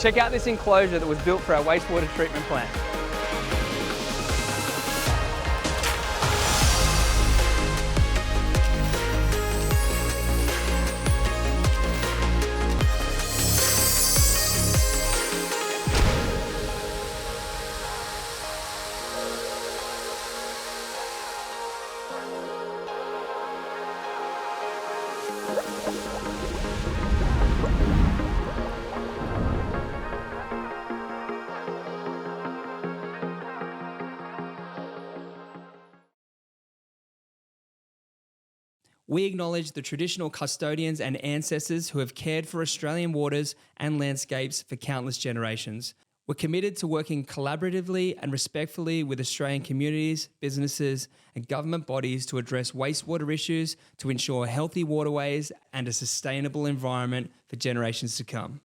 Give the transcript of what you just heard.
Check out this enclosure that was built for our wastewater treatment plant. We acknowledge the traditional custodians and ancestors who have cared for Australian waters and landscapes for countless generations. We're committed to working collaboratively and respectfully with Australian communities, businesses, and government bodies to address wastewater issues to ensure healthy waterways and a sustainable environment for generations to come.